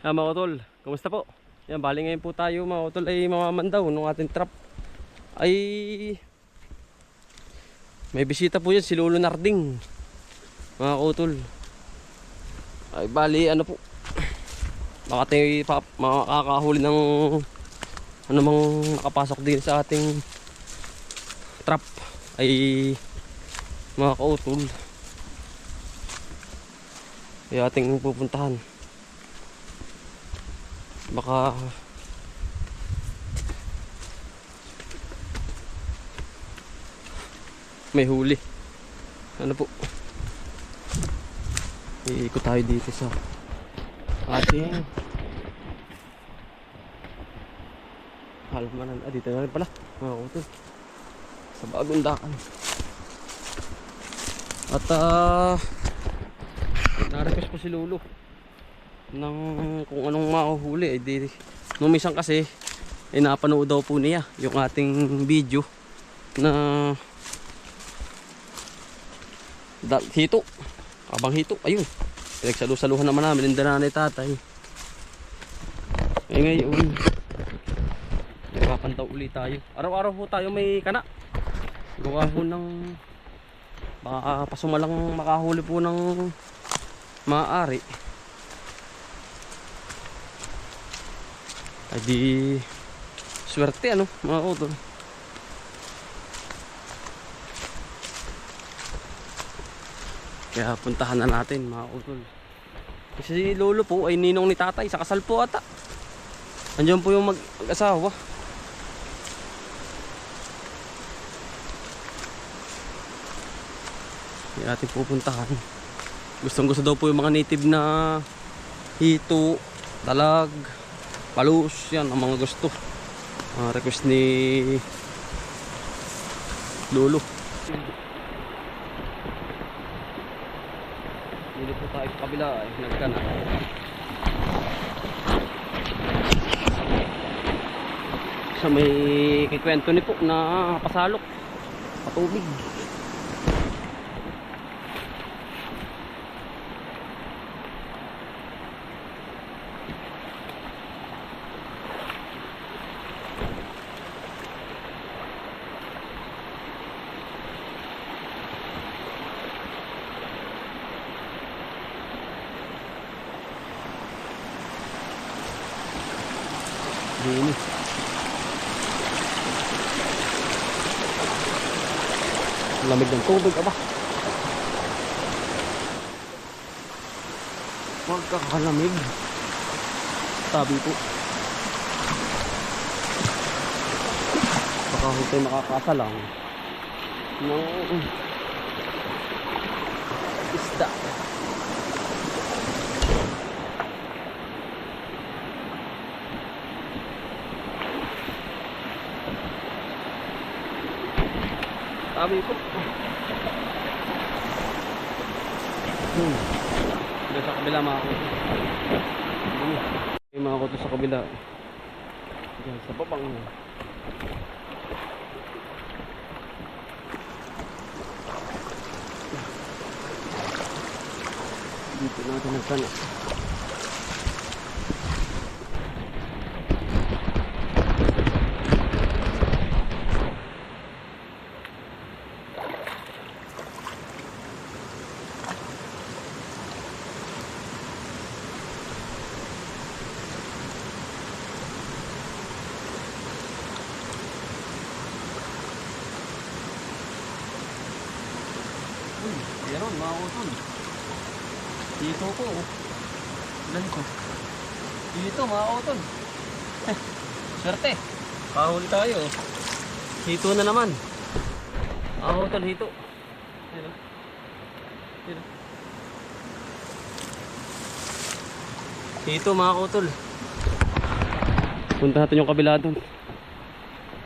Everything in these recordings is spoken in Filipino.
Mga utol, kumusta po? Yan, bali ngayon po tayo mga utol ay mamamandaw nung ating trap. Ay may bisita po yan si Lolo Narding. Mga utol. Ay bali ano po. Baka tayo makakahuli ng ano mang nakapasok din sa ating trap. Ay mga kautol. Ay ating pupuntahan. Baka may huli. Ano po? Iikot tayo dito sa ating halmanan. Dito na rin pala mga utol. Sa bagong daan. At na-request po si Lolo ng kung anong mahuhuli. Nung minsan kasi napanood daw po niya yung ating video na hito, abang hito, ayun pinagsalu-saluhan naman namin yung dananay tatay. Ngayon nagpapantaw ulit tayo. Araw-araw po tayo may kana gawa po ng baka pasumalang makahuli po ng maaari. Ay di swerte ano mga utol. Kaya puntahan na natin mga utol. Kasi si Lolo po ay ninong ni tatay sa kasal po ata. Andiyan po yung mag-asawa. Kaya ating pupuntahan. Gustong gusto daw po yung mga native na hito, dalag, palus, yan ang mga gusto. Request ni Lolo. Dito po tayo sa kabila ay nagkana. Sa may kikwento ni po na pasalok, patubig. Dini. Lamig ng tubig, aba. Magkakalamig. Sabi po. Baka hindi tayo makakasalang ng isda. Sabi po. Dito sa kabila mga kuto. Yung mga kuto sa kabila. Diyan sa babang. Dito natin nagkana. Meron mga utol. Dito po. Ilan ko? Dito mga utol. Swerte. Kahuli tayo. Hito na naman. Mga utol, hito. Dito. Dito. Hito mga utol. Punta natin yung kabila doon.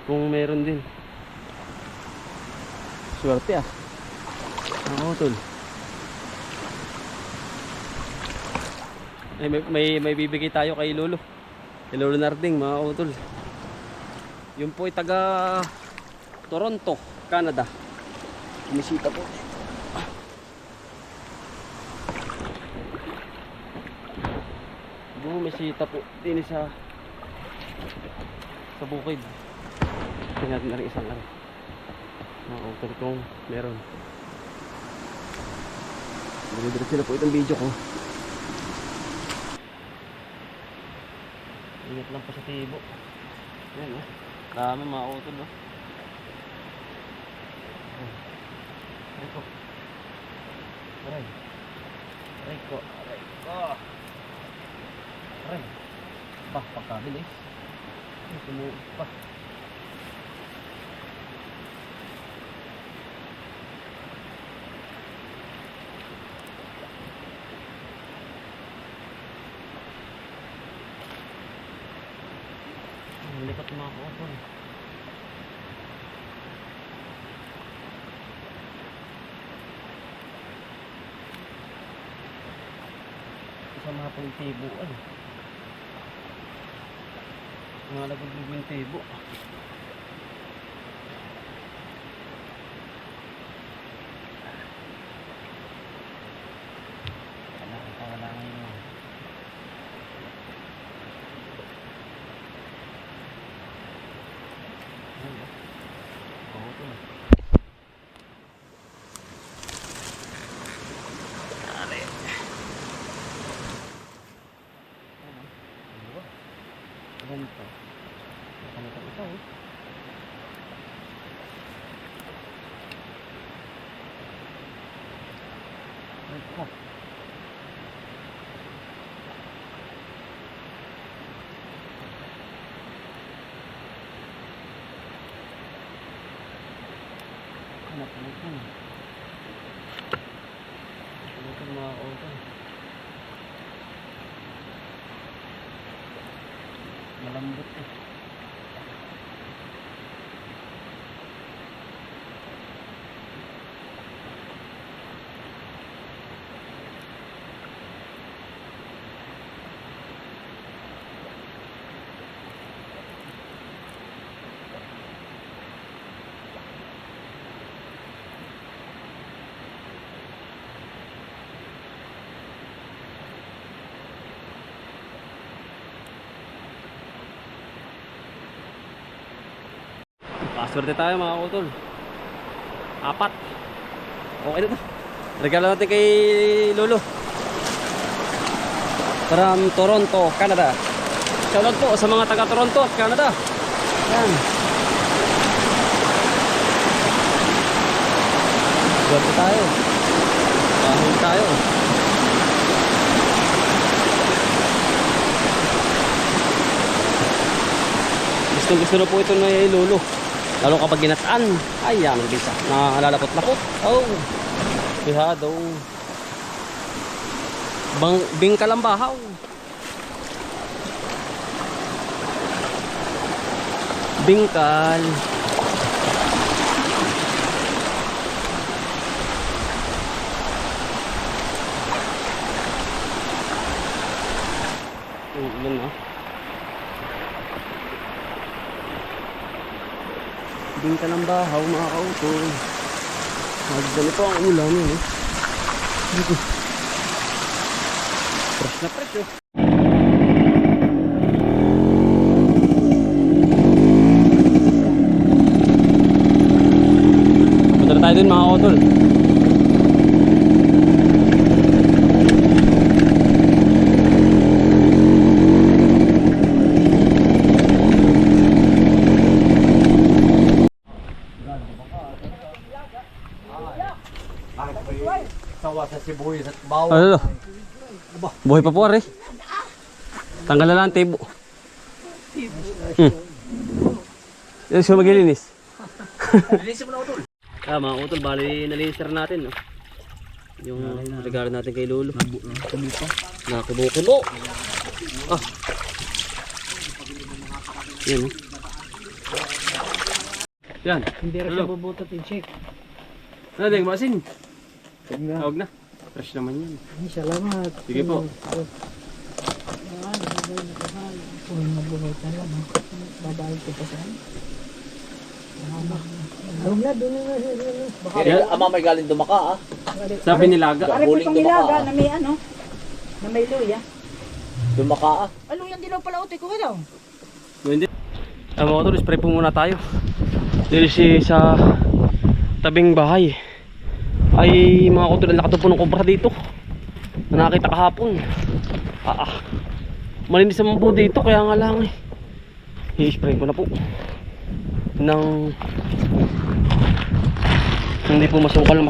Kung meron din. Swerte ah. Mga utol. May bibigay tayo kay Lolo. Kay Lolo Narding mga utol. Yung po ay taga Toronto, Canada. Bumisita po. tibo, may sita po din sa bukid. Tingnan natin na rin isang ano. Mga utol kung meron. Diretso na po itong video ko. Ingat lang pa sa tibo. Ayan oh. Dami mga utol oh. Aray ko. Aray. Aray ko. Aray ko. Aray. Bah, pagkabilis. Ay, tumuot pa. Lipat mga kapon. Kasama pang tibo ano. Mga nagagawin yung tibo. Wala ngayon. Ganito. Ganito ito eh. Ito. Hanap mo ito. Ito mga auto. Malambot eh. Swerte tayo mga utol. 4. Okay na to. Regalo natin kay Lolo. From Toronto, Canada. Shoutout po sa mga taga Toronto, Canada. Yan. Swerte tayo. Kahit tayo. Gusto na po ito na Lolo. Lalo kapag ginataan, ay yan ang bisa. Nalalapot-lapot. Oh, bihado. Bingkalambahaw. Bingkal. Yun na. Bingkalambahaw mga kautol. Ganito ang ulam yun eh. Fresh na fresh oh. Punta na tayo dun mga kautol. Sawa sa sibuyas at bawang. Ano? Buhay pa po rin. Tanggal na lang ang tibo. Yan siya maglilinis. Linisin mo na utol. Mga utol, bali nalinis na natin. No? Yung regalo natin kay Lolo. Nakubo-kubo. Ah. Yan. Yan. Hindi rin siya bubutot in shake. Ano din, masin? Tawag na. Fresh naman yan. Salamat. Sige po. Uy, mabuhay ka lang. Babalik ko pa saan. Huwag na, doon na. Ama may galing dumaka ah. Sabi nilaga. Pare po itong nilaga na may ano, na may luya. Dumaka. Ano yan dilaw pala utoy ko daw? Hindi. Mga tol, spray po muna tayo. Dito sa tabing bahay ay mga kutol na nakatupo ng kubra dito na nakita kahapon. Malinis naman po dito kaya nga lang i-spray ko na po nang hindi po masukal.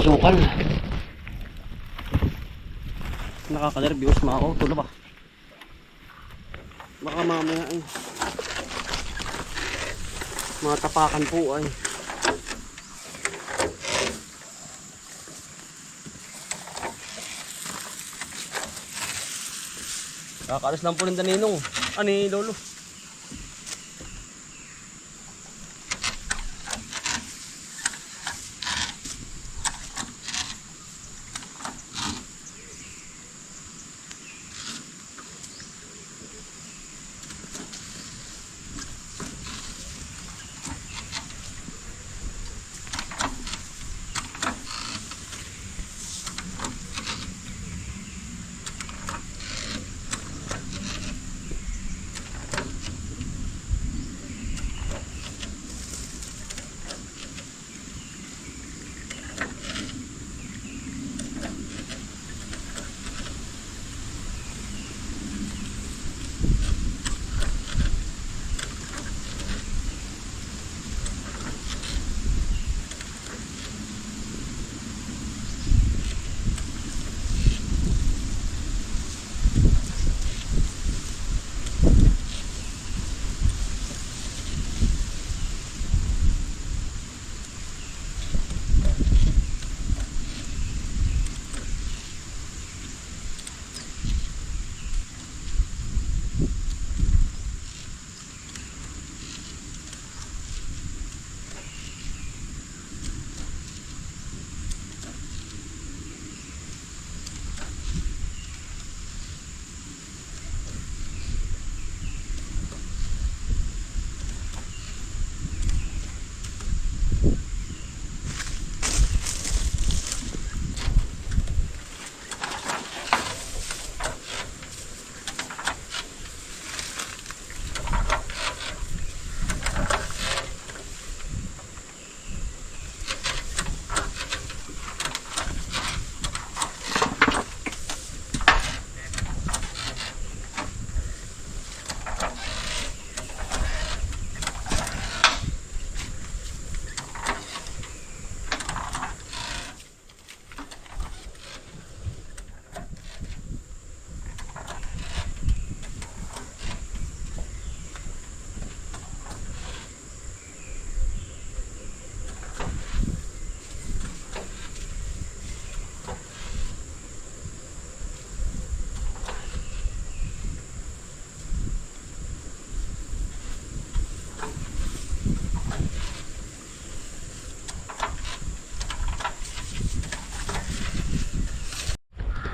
Nakaka-nervyos mga kutol ba? Baka mamaya ay mga tapakan po ay kakaalis lang po ng daninong ani lolo.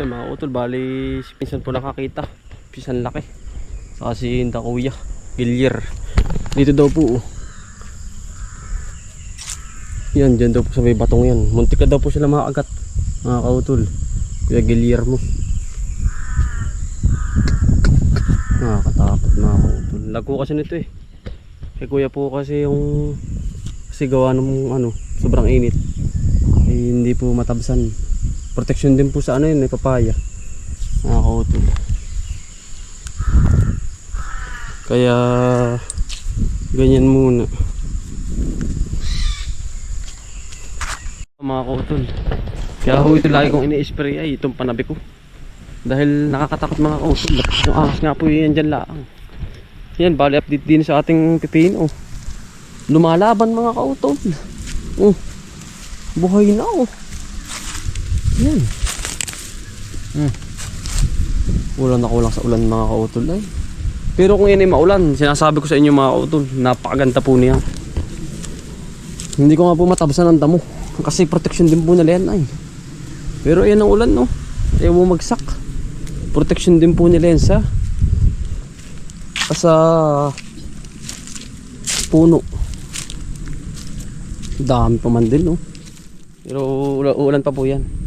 Ay mga utol, bali si pinsan po nakakita. Pinsan laki. Saka si Inda Kuya Gilier. Dito daw po yan, dyan daw po sa may batong yan. Muntik ka daw po sila makaagat mga kautol. Kuya Gilier mo. Nakakatakot mga kautol. Lago kasi nito eh. Kay kuya po kasi yung kasi gawa ng sobrang init eh, hindi po matabsan. Protection din po sa yun, may papaya. Nakakautol. Kaya ganyan muna. Mga kautol. Kaya ho ito lagi kong ini-spray ay itong panabi ko. Dahil nakakatakot mga kautol. Yung ahas nga po yan dyan laang. Yan, bali update din sa ating pipino. Lumalaban mga kautol. Buhay na yan. Ulan ako lang sa ulan mga kautol ay. Pero kung yan ay maulan, sinasabi ko sa inyo mga kautol, napakaganda po niya. Hindi ko nga po matabsan ang damo kasi protection din po nila yan ay. Pero yan ang ulan ayaw bumagsak. Protection din po nila yan sa puno. Dami pa man din pero ulan pa po yan.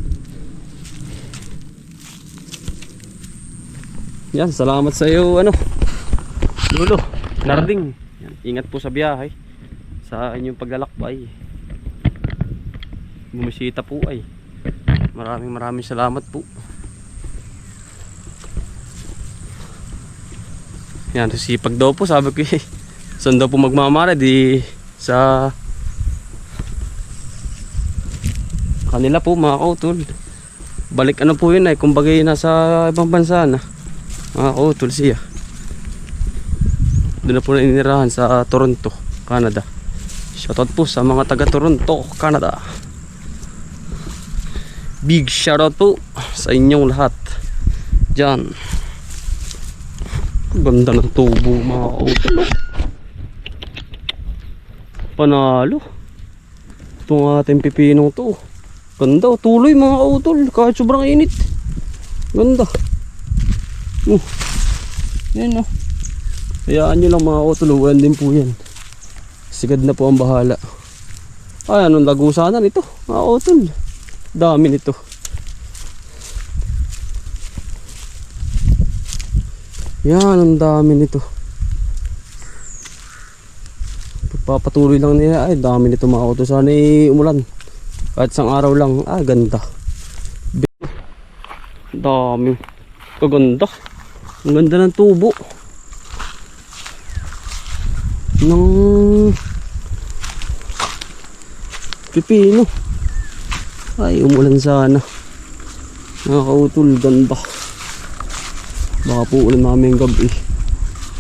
Yan, salamat sa iyo, ano, Lolo, Narding. Yan, ingat po sa biyahe. Sa inyong paglalakbay. Bumisita po ay. Maraming salamat po. Yan, sipag daw po, sabi ko eh. Saan daw po magmamara, di sa kanila po mga kautol. Balik ano po yun ay, kumbaga nasa ibang bansa na. Mga kautol siya. Doon na po na inirahan sa Toronto, Canada. Shoutout po sa mga taga Toronto, Canada. Big shoutout po sa inyong lahat dyan. Ganda ng tubo mga kautol. Panalo. Itong ating pipinong to. Ganda, tuloy mga kautol. Kahit sobrang init. Ganda. Yan o. Hayaan nyo lang mga kautol. Uwan din po yan. Sigad na po ang bahala. Ay, anong lagusanan ito mga kautol. Dami nito. Yan, ang dami nito. Pagpapatuloy lang nila, ay dami nito mga kautol. Sana umulan. Kahit isang araw lang, ganda. Dami. Kaganda. Ang ganda ng tubo. Ng pipino. Ay, umulan sana. Mga kautol, ganda. Baka po ulan namin gabi.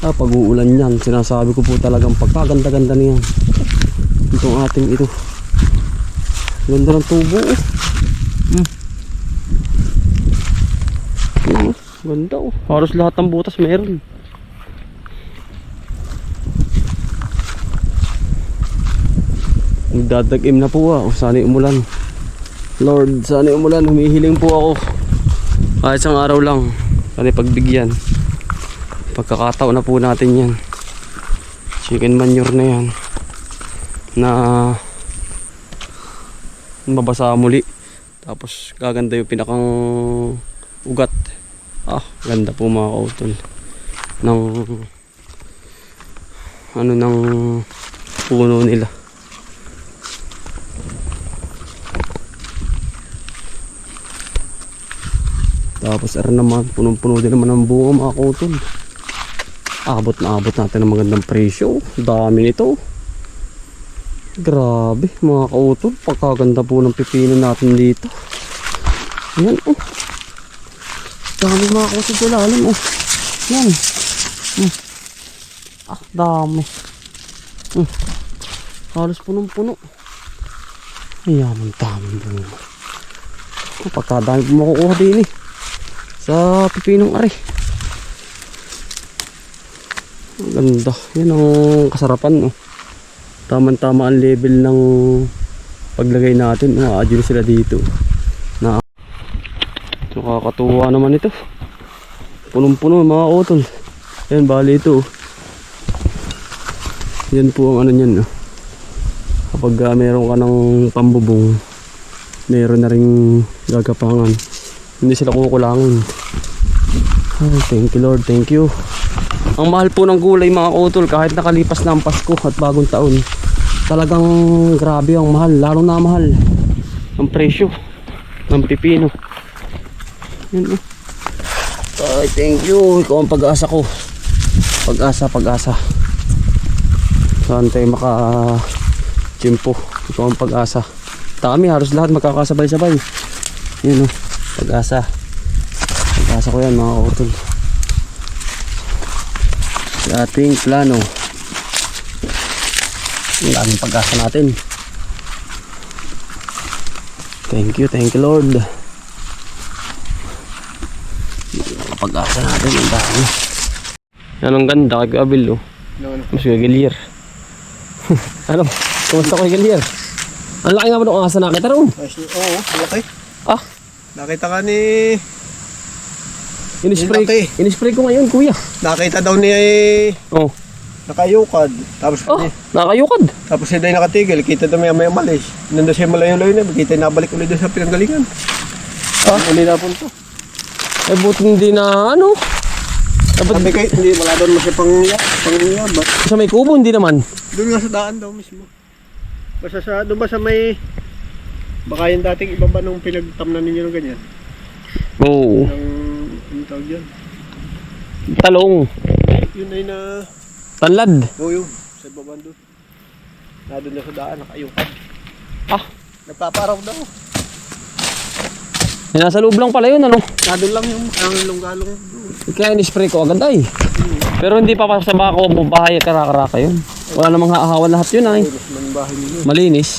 Pag uulan yan, sinasabi ko po talagang pagkaganda-ganda niyan. Itong ating ito. Ganda ng tubo. Ganda oh. Halos lahat ng butas meron. Nagdadagim na po sana umulan. Lord, sana umulan. Humihiling po ako. Kahit isang araw lang. Sana pagbigyan. Pagkakataon na po natin yan. Chicken manure na yan. Na mabasa muli. Tapos gaganda yung pinakang ugat. Ganda po mga kautol. Ng ano ng puno nila. Tapos naman, punong-puno din naman ng bunga mga kautol. Abot na abot natin ng magandang presyo. Dami nito. Grabe mga kautol. Pagkaganda po ng pipino natin dito. Yan oh. Dami mga kautol sa lalim oh. Yan. Dami. Halos punong-puno. Ayan, ang dami bunga. Pagkadami po makukuha din eh. Sa pipinong ari. Ang ganda. Yan ang kasarapan oh. Tama-tama ang level ng paglagay natin. Adjust sila dito. Nakakatuwa naman ito. Punong-puno mga kautol. Yan, bali ito. Yan po ang ano nyan. Kapag meron ka ng pambubong, meron na rin gagapangan. Hindi sila kukulangin. Thank you Lord, thank you. Ang mahal po ng gulay mga kautol. Kahit nakalipas na ang Pasko at bagong taon, talagang grabe ang mahal. Lalo na mahal ang presyo ng pipino. Yan oh. Ay, thank you. Ikaw ang pag-asa ko. Pag-asa. Saan tayo maka-chimpo. Ikaw ang pag-asa. Dami, halos lahat magkakasabay-sabay. Yan oh. Pag-asa ko yan mga kautol. Sa ating plano, ang daming pag-asa natin. Thank you Lord. Pag-asa natin ang dami. Yan ang ganda kay Abil oh. Mas Gilier. Ano? Kumusta kay Gilier? Ang laki nga ba nung asa nakita ron? Oo, malaki. Nakita ka ni... In-spray ko ngayon, kuya. Nakita daw ni... Nakayukad. Tapos nakayukad. Tapos siya daw nakatigil. Kita daw may malis. Nandun siya malayo-layo na. Kita nabalik ulit doon sa pinanggalingan. Uli na punto. Buti hindi na Dapat Sabi kayo, hindi, wala doon mo siya pangyabat. sa may kubo, hindi naman. Doon nga sa daan daw mismo. Basta sa, doon ba sa may, baka yung dating iba ba nung pinagtamnan ninyo ng ganyan? Oo. Ang tawag dyan? Talong. Yun ay na, Tanlad. yun, sa ibaba doon. Na doon na sa daan, nakayukan. Ah. Nagpaparaw daw. Nasa loob lang pala yun, ano? Na doon lang yung ang lunggalong doon. Kaya ni-spray ko agad ay. Pero hindi pa sa bako mo bahay karaka-raka yun. Wala namang haahawan lahat yun ay. Mas man bahay ninyo. Malinis.